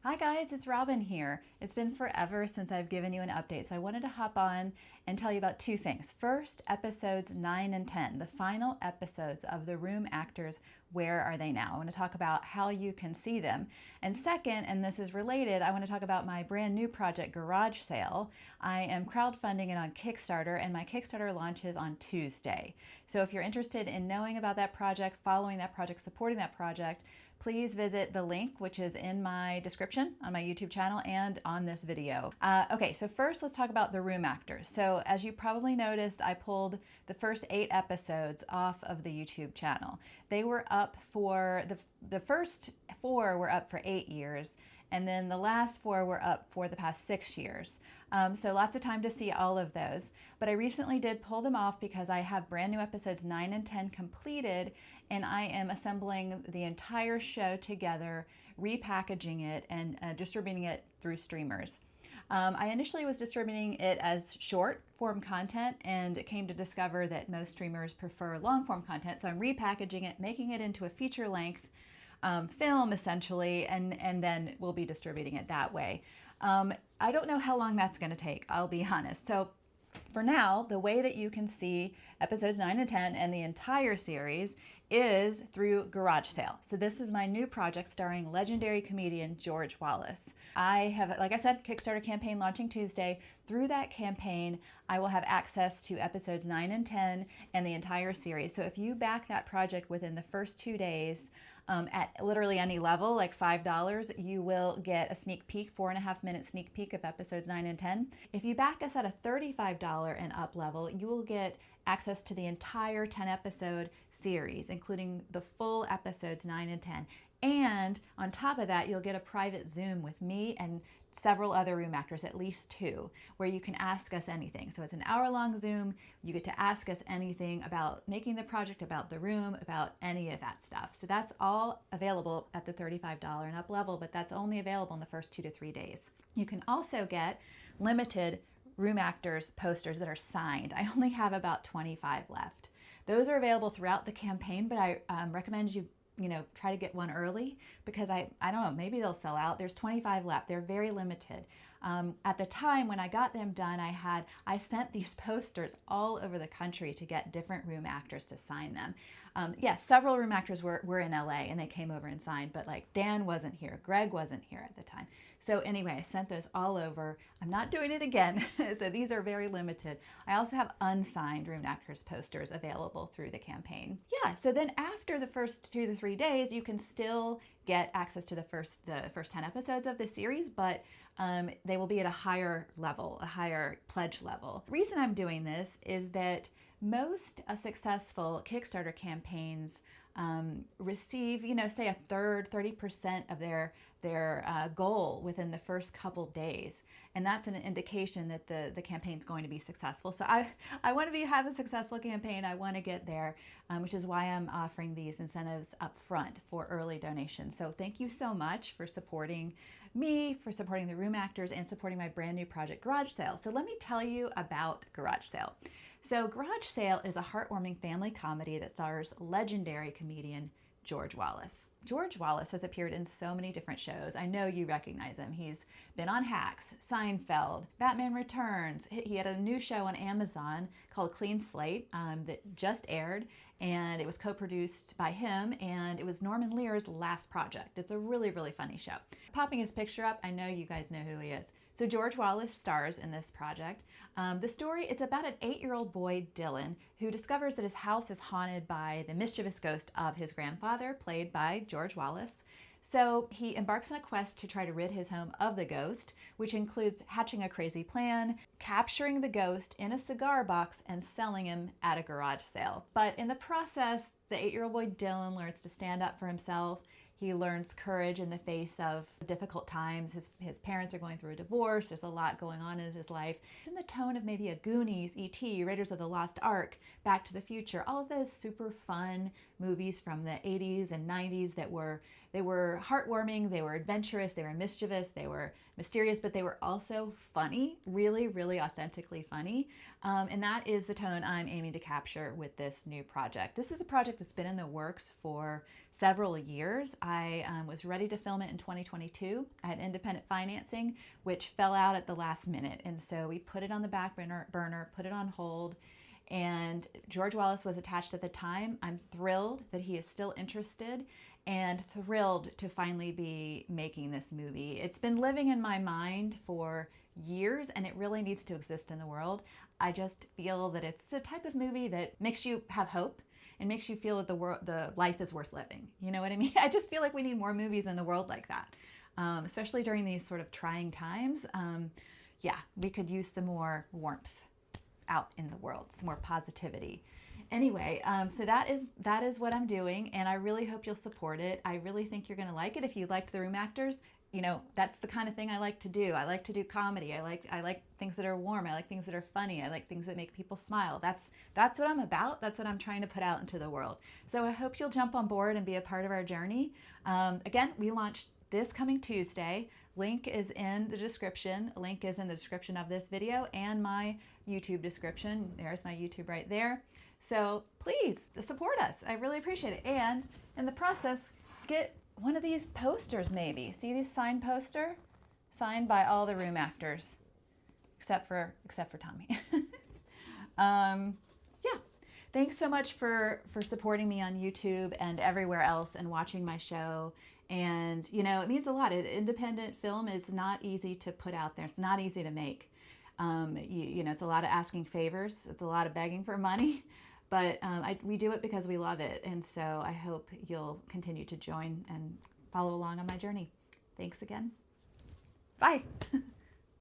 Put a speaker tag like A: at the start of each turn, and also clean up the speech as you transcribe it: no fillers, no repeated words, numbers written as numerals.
A: Hi guys, it's Robyn here. It's been forever since I've given you an update, so I wanted to hop on and tell you about two things. First, episodes 9 and 10, the final episodes of The Room Actors, where are they now? I want to talk about how you can see them. And second, and this is related, I want to talk about my brand new project, Garage Sale. I am crowdfunding it on Kickstarter, and my Kickstarter launches on Tuesday. So if you're interested in knowing about that project, following that project, supporting that project, please visit the link, which is in my description on my YouTube channel and on this video. Okay, so first let's talk about The Room Actors. So as you probably noticed, I pulled the first 8 episodes off of the YouTube channel. They were up for, the first 4 were up for 8 years, and then the last 4 were up for the past 6 years. So lots of time to see all of those. But I recently did pull them off because I have brand new episodes 9 and 10 completed, and I am assembling the entire show together, repackaging it, and distributing it through streamers. I initially was distributing it as short form content and came to discover that most streamers prefer long form content. So I'm repackaging it, making it into a feature length film essentially, and then we'll be distributing it that way. I don't know how long that's going to take, I'll be honest. So for now, the way that you can see episodes 9 and 10 and the entire series is through Garage Sale. So this is my new project starring legendary comedian George Wallace. I have, like I said, Kickstarter campaign launching Tuesday. Through that campaign, I will have access to episodes 9 and 10 and the entire series. So if you back that project within the first 2 days, at literally any level, like $5, you will get a sneak peek, 4.5-minute sneak peek of episodes 9 and 10. If you back us at a $35 and up level, you will get access to the entire 10-episode series, including the full episodes 9 and 10. And on top of that, you'll get a private Zoom with me and several other room actors, at least 2, where you can ask us anything. So it's an hour-long Zoom. You get to ask us anything about making the project, about the room, about any of that stuff. So that's all available at the $35 and up level, but that's only available in the first 2 to 3 days. You can also get limited room actors posters that are signed. I only have about 25 left. Those are available throughout the campaign, but I recommend you try to get one early because I don't know, maybe they'll sell out. There's 25 left. They're very limited. At the time when I got them done, I sent these posters all over the country to get different room actors to sign them. Yes, several room actors were in LA and they came over and signed, but like Dan wasn't here, Greg wasn't here at the time. So anyway, I sent those all over. I'm not doing it again. So these are very limited. I also have unsigned room actors posters available through the campaign. Yeah, so then after the first 2 to 3 days, you can still get access to the first 10 episodes of the series, but they will be at a higher level, a higher pledge level. The reason I'm doing this is that most successful Kickstarter campaigns receive, say a third, 30% of their goal within the first couple days. And that's an indication that the campaign's going to be successful. So I want to have a successful campaign. I want to get there, which is why I'm offering these incentives up front for early donations. So thank you so much for supporting me, for supporting the room actors, and supporting my brand new project, Garage Sale. So let me tell you about Garage Sale. So Garage Sale is a heartwarming family comedy that stars legendary comedian George Wallace. George Wallace has appeared in so many different shows. I know you recognize him. He's been on Hacks, Seinfeld, Batman Returns. He had a new show on Amazon called Clean Slate that just aired, and it was co-produced by him, and it was Norman Lear's last project. It's a really, really funny show. Popping his picture up, I know you guys know who he is. So George Wallace stars in this project. The story, it's about an 8-year-old boy, Dylan, who discovers that his house is haunted by the mischievous ghost of his grandfather, played by George Wallace. So he embarks on a quest to try to rid his home of the ghost, which includes hatching a crazy plan, capturing the ghost in a cigar box, and selling him at a garage sale. But in the process, the 8-year-old boy Dylan learns to stand up for himself. He learns courage in the face of difficult times. His parents are going through a divorce. There's a lot going on in his life. It's in the tone of maybe a Goonies, E.T., Raiders of the Lost Ark, Back to the Future, all of those super fun movies from the 80s and 90s that were They were heartwarming, they were adventurous, they were mischievous, they were mysterious, but they were also funny, really, really authentically funny. And that is the tone I'm aiming to capture with this new project. This is a project that's been in the works for several years. I was ready to film it in 2022. I had independent financing, which fell out at the last minute. And so we put it on the back burner, put it on hold. And George Wallace was attached at the time. I'm thrilled that he is still interested and thrilled to finally be making this movie. It's been living in my mind for years and it really needs to exist in the world. I just feel that it's the type of movie that makes you have hope and makes you feel that the life is worth living. You know what I mean? I just feel like we need more movies in the world like that, especially during these sort of trying times. Yeah, we could use some more warmth out in the world, some more positivity. Anyway, so that is what I'm doing, and I really hope you'll support it. I really think you're going to like it. If you liked The Room Actors, you know, that's the kind of thing I like to do. I like to do comedy. I like things that are warm. I like things that are funny. I like things that make people smile. That's what I'm about. That's what I'm trying to put out into the world. So I hope you'll jump on board and be a part of our journey. Again, we launched this coming Tuesday. Link is in the description. Link is in the description of this video and my YouTube description. There's my YouTube right there. So please support us. I really appreciate it. And in the process, get one of these posters maybe. See this signed poster? Signed by all the room actors, except for Tommy. Yeah. Thanks so much for supporting me on YouTube and everywhere else and watching my show. And, you know, it means a lot. Independent film is not easy to put out there. It's not easy to make. You know, it's a lot of asking favors. It's a lot of begging for money. But we do it because we love it. And so I hope you'll continue to join and follow along on my journey. Thanks again. Bye.